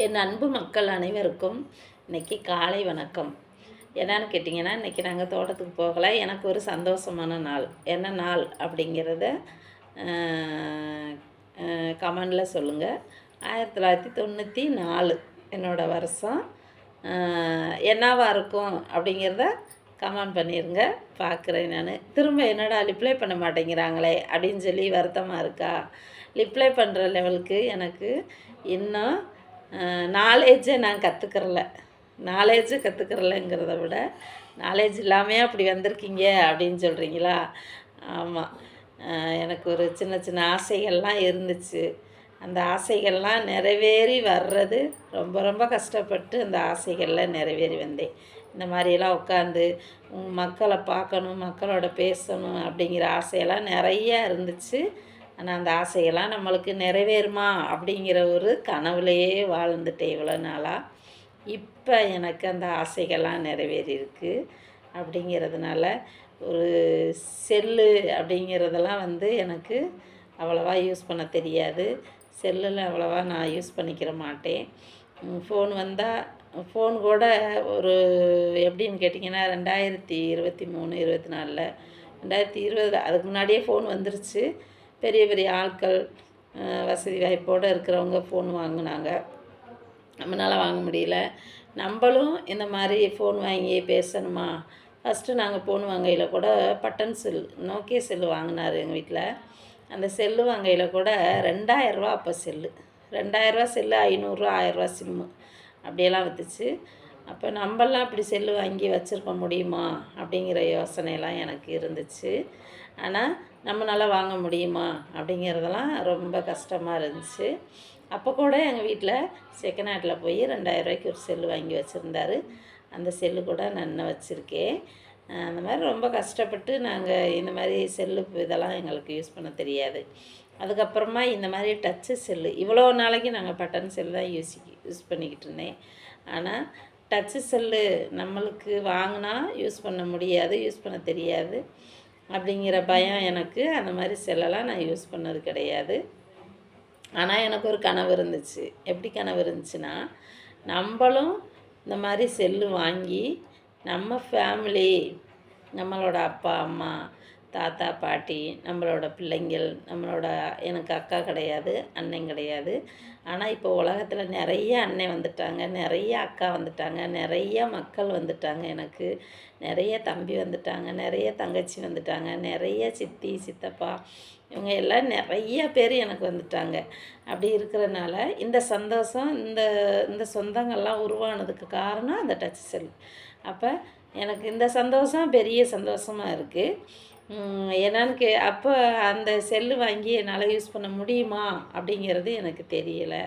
என் அன்பு மக்கள் அனைவருக்கும் இன்றைக்கி காலை வணக்கம். என்னன்னு கேட்டிங்கன்னா, இன்றைக்கி நாங்கள் தோட்டத்துக்கு போகலை. எனக்கு ஒரு சந்தோஷமான நாள். என்ன நாள் அப்படிங்கிறத கமெண்டில் சொல்லுங்கள். 1994 என்னோடய வருஷம். என்னவாக இருக்கும் அப்படிங்கிறத கமெண்ட் பண்ணிடுங்க. பார்க்குறேன் நான். திரும்ப என்னடா ரிப்ளை பண்ண மாட்டேங்கிறாங்களே அப்படின்னு சொல்லி வருத்தமாக இருக்கா? ரிப்ளை பண்ணுற லெவலுக்கு எனக்கு இன்னும் நாலேஜை நான் கற்றுக்கிறல. கற்றுக்கிறலங்கிறத விட நாலேஜ் இல்லாமல் அப்படி வந்திருக்கீங்க அப்படின்னு சொல்கிறீங்களா? ஆமாம். எனக்கு ஒரு சின்ன சின்ன ஆசைகள்லாம் இருந்துச்சு. அந்த ஆசைகள்லாம் நிறைவேறி வர்றது ரொம்ப ரொம்ப கஷ்டப்பட்டு அந்த ஆசைகளில் நிறைவேறி வந்தேன். இந்த மாதிரியெல்லாம் உட்காந்து மக்களை பார்க்கணும், மக்களோட பேசணும் அப்படிங்கிற ஆசையெல்லாம் நிறையா இருந்துச்சு. ஆனால் அந்த ஆசையெல்லாம் நம்மளுக்கு நிறைவேறுமா அப்படிங்கிற ஒரு கனவுலையே வாழ்ந்துட்டேன் இவ்வளோ நாளாக. இப்போ எனக்கு அந்த ஆசைகள்லாம் நிறைவேறியிருக்கு. அப்படிங்கிறதுனால ஒரு செல்லு அப்படிங்கிறதெல்லாம் எனக்கு அவ்வளோவா யூஸ் பண்ண தெரியாது. செல்லில் அவ்வளோவா நான் யூஸ் பண்ணிக்கிற மாட்டேன். ஃபோன் வந்தால் ஃபோன் கூட ஒரு எப்படின்னு கேட்டிங்கன்னா 2023, 24, 2020 அதுக்கு முன்னாடியே ஃபோன் வந்துருச்சு. பெரிய பெரிய ஆட்கள் வசதி வாய்ப்போடு இருக்கிறவங்க ஃபோன் வாங்கினாங்க. நம்மளால் வாங்க முடியல. நம்மளும் இந்த மாதிரி ஃபோன் வாங்கி பேசணுமா? ஃபஸ்ட்டு நாங்கள் ஃபோன் வாங்கையில் கூட பட்டன் செல், நோக்கியா செல்லு வாங்கினார் எங்கள் வீட்டில். அந்த செல்லு வாங்கையில் கூட 2000 ரூபா அப்போ செல்லு. 2000 ரூபா செல்லு, 500 ரூபா, 1000 ரூபா சிம்மு அப்படியெல்லாம் விற்றுச்சு. அப்போ நம்மளாம் இப்படி செல்லு வாங்கி வச்சுருக்க முடியுமா அப்படிங்கிற யோசனையெல்லாம் எனக்கு இருந்துச்சு. ஆனால் நம்மளால் வாங்க முடியுமா அப்படிங்கிறதெல்லாம் ரொம்ப கஷ்டமாக இருந்துச்சு. அப்போ கூட எங்கள் வீட்டில் செகண்ட் ஹேண்டில் போய் 2000 ரூபாய்க்கு ஒரு செல்லு வாங்கி வச்சுருந்தாரு. அந்த செல்லு கூட நான் இன்னும் வச்சுருக்கேன். அந்த மாதிரி ரொம்ப கஷ்டப்பட்டு நாங்கள் இந்த மாதிரி செல்லு இதெல்லாம் எங்களுக்கு யூஸ் பண்ண தெரியாது. அதுக்கப்புறமா இந்த மாதிரி டச்சு செல்லு, இவ்வளோ நாளைக்கு நாங்கள் பட்டன் செல்லு தான் யூஸ் பண்ணிக்கிட்டு இருந்தேன். ஆனால் டச்சு செல்லு நம்மளுக்கு வாங்கினா யூஸ் பண்ண முடியாது, யூஸ் பண்ண தெரியாது அப்படிங்கிற பயம் எனக்கு. அந்த மாதிரி செல்லெல்லாம் நான் யூஸ் பண்ணது கிடையாது. ஆனால் எனக்கு ஒரு கனவு இருந்துச்சு. எப்படி கனவு இருந்துச்சுன்னா, நம்மளும் இந்த மாதிரி செல்லு வாங்கி நம்ம ஃபேமிலி, நம்மளோட அப்பா அம்மா, தாத்தா பாட்டி, நம்மளோட பிள்ளைங்கள், எனக்கு அக்கா கிடையாது, அண்ணன் கிடையாது. ஆனால் இப்போ உலகத்தில் நிறைய அண்ணன் வந்துட்டாங்க, நிறைய அக்கா வந்துட்டாங்க, நிறைய மக்கள் வந்துட்டாங்க. எனக்கு நிறைய தம்பி வந்துட்டாங்க, நிறைய தங்கச்சி வந்துட்டாங்க, நிறைய சித்தி சித்தப்பா, இவங்க எல்லாம் நிறைய பேர் எனக்கு வந்துட்டாங்க. அப்படி இருக்கிறனால இந்த சந்தோஷம், இந்த சொந்தங்கள்லாம் உருவானதுக்கு காரணம் அந்த டச் செல். அப்போ எனக்கு இந்த சந்தோஷம் பெரிய சந்தோஷமாக இருக்குது. என்னன்னு அப்போ அந்த செல்லு வாங்கி என்னால் யூஸ் பண்ண முடியுமா அப்படிங்கிறது எனக்கு தெரியலை.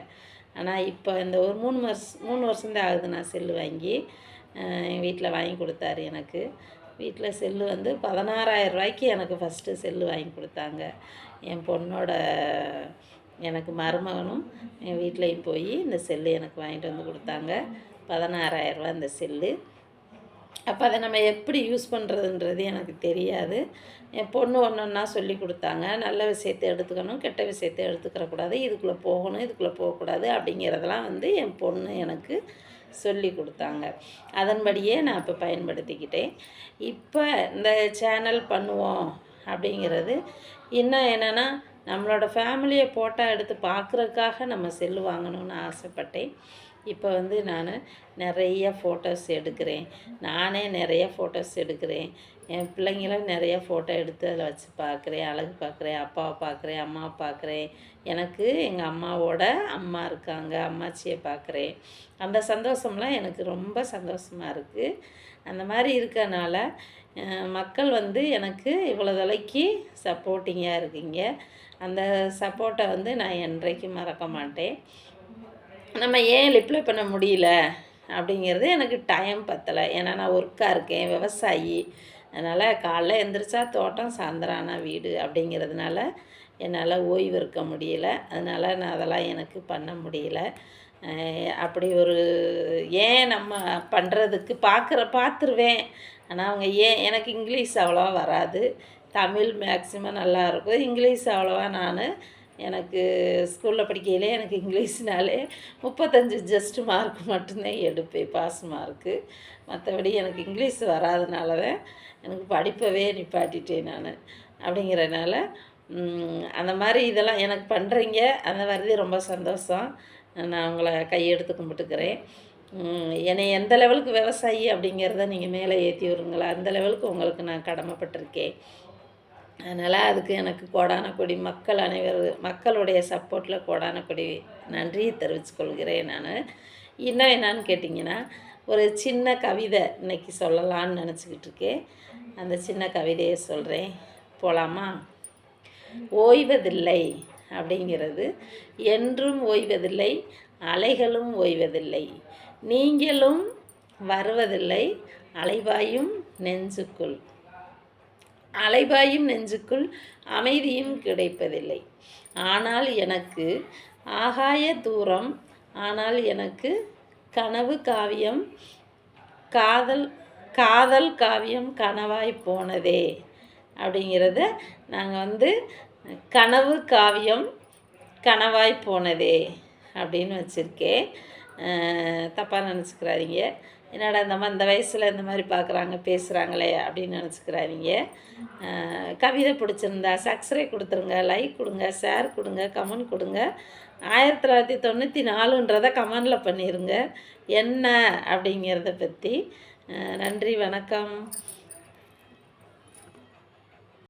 ஆனால் இப்போ இந்த ஒரு 3 வருஷம்தான் ஆகுது நான் செல்லு வாங்கி. எங்கள் வீட்டில் வாங்கி கொடுத்தாரு எனக்கு. வீட்டில் செல்லு 16,000 ரூபாய்க்கு எனக்கு ஃபஸ்ட்டு செல்லு வாங்கி கொடுத்தாங்க. என் பொண்ணோட எனக்கு மருமகனும் என் வீட்லேயும் போய் இந்த செல்லு எனக்கு வாங்கிட்டு வந்து கொடுத்தாங்க. 16,000 ரூபா இந்த செல்லு. அப்போ அதை நம்ம எப்படி யூஸ் பண்ணுறதுன்றது எனக்கு தெரியாது. என் பொண்ணு ஒன்றா சொல்லி கொடுத்தாங்க. நல்ல விஷயத்தை எடுத்துக்கணும், கெட்ட விஷயத்தை எடுத்துக்கிறக்கூடாது, இதுக்குள்ளே போகணும், இதுக்குள்ளே போகக்கூடாது அப்படிங்கிறதெல்லாம் என் பொண்ணு எனக்கு சொல்லி கொடுத்தாங்க. அதன்படியே நான் இப்போ பயன்படுத்திக்கிட்டேன். இப்போ இந்த சேனல் பண்ணுவோம் அப்படிங்கிறது இன்னும் என்னென்னா, நம்மளோட ஃபேமிலியை ஃபோட்டோ எடுத்து பார்க்குறதுக்காக நம்ம செல்லு வாங்கணும்னு ஆசைப்பட்டேன். இப்போ நான் நிறைய ஃபோட்டோஸ் எடுக்கிறேன். நானே நிறைய ஃபோட்டோஸ் எடுக்கிறேன். என் பிள்ளைங்களும் நிறைய ஃபோட்டோ எடுத்து அதில் வச்சு பார்க்குறேன், அழகு பார்க்குறேன், அப்பாவை பார்க்குறேன், அம்மாவை பார்க்குறேன். எனக்கு எங்கள் அம்மாவோட அம்மா இருக்காங்க, அம்மாச்சியை பார்க்குறேன். அந்த சந்தோஷம்லாம் எனக்கு ரொம்ப சந்தோஷமாக இருக்குது. அந்த மாதிரி இருக்கனால மக்கள் எனக்கு இவ்வளோ தொலைக்கு சப்போர்ட்டிங்காக இருக்கீங்க. அந்த சப்போர்ட்டை நான் என்றைக்கும் மறக்க மாட்டேன். நம்ம ஏன் ரிப்ளை பண்ண முடியல அப்படிங்கிறது எனக்கு டைம் பத்தலை. ஏன்னா நான் ஒர்க்காக இருக்கேன், விவசாயி. அதனால் காலைல எழுந்திரிச்சா தோட்டம், சாயந்தரம் ஆனால் வீடு அப்படிங்கிறதுனால என்னால் ஓய்வு இருக்க முடியல. அதனால் நான் அதெல்லாம் எனக்கு பண்ண முடியல. அப்படி ஒரு ஏன் நம்ம பண்ணுறதுக்கு பார்த்துருவேன். ஆனால் அவங்க ஏன், எனக்கு இங்கிலீஷ் அவ்வளோவா வராது, தமிழ் மேக்ஸிமம் நல்லாயிருக்கும். இங்கிலீஷ் அவ்வளோவா நான் எனக்கு ஸ்கூலில் படிக்கையிலே எனக்கு இங்கிலீஷ்னாலே 35 ஜஸ்ட் மார்க் மட்டும்தான் எடுப்பேன், பாஸ் மார்க்கு. மற்றபடி எனக்கு இங்கிலீஷ் வராதனால தான் எனக்கு படிப்பவே நிப்பாட்டிட்டேன் நான். அப்படிங்கிறனால அந்த மாதிரி இதெல்லாம் எனக்கு பண்ணுறீங்க, அந்த மாதிரி ரொம்ப சந்தோஷம். நான் உங்களை கையெடுத்து கும்பிட்டுக்கிறேன். என்னை எந்த லெவலுக்கு விவசாயி அப்படிங்கிறத நீங்கள் மேலே ஏற்றி விடுங்களா, அந்த லெவலுக்கு உங்களுக்கு நான் கடமைப்பட்டிருக்கேன். அதனால் அதுக்கு எனக்கு கோடான கொடி மக்களுடைய சப்போர்ட்டில் கோடான கொடி நன்றியை தெரிவித்துக்கொள்கிறேன் நான். இன்னும் என்னான்னு கேட்டிங்கன்னா, ஒரு சின்ன கவிதை இன்றைக்கி சொல்லலான்னு நினச்சிக்கிட்டு இருக்கேன். அந்த சின்ன கவிதையை சொல்கிறேன், போகலாமா? ஓய்வதில்லை அப்படிங்கிறது, என்றும் ஓய்வதில்லை, அலைகளும் ஓய்வதில்லை, நீங்களும் வருவதில்லை, அலைபாயும் நெஞ்சுக்குள், அலைபாயும் நெஞ்சுக்குள் அமைதியும் கிடைப்பதில்லை. ஆனால் எனக்கு ஆகாய தூரம், ஆனால் எனக்கு கனவு காவியம், காதல் காவியம் கனவாய் போனதே அப்படிங்கிறத நாங்கள் கனவு காவியம் கனவாய் போனதே அப்படின்னு வச்சுருக்கேன். தப்பாக நினச்சிக்கிறாதீங்க. என்னடா இந்த வயசில் இந்த மாதிரி பார்க்குறாங்க பேசுகிறாங்களே அப்படின்னு நினச்சிக்கிறாதீங்க. கவிதை பிடிச்சிருந்தா சப்ஸ்கிரைப் கொடுத்துருங்க, லைக் கொடுங்க, ஷேர் கொடுங்க, கமெண்ட் கொடுங்க. 1994ன்றதை கமெண்டில் பண்ணிடுங்க என்ன அப்படிங்கிறத பற்றி. நன்றி, வணக்கம்.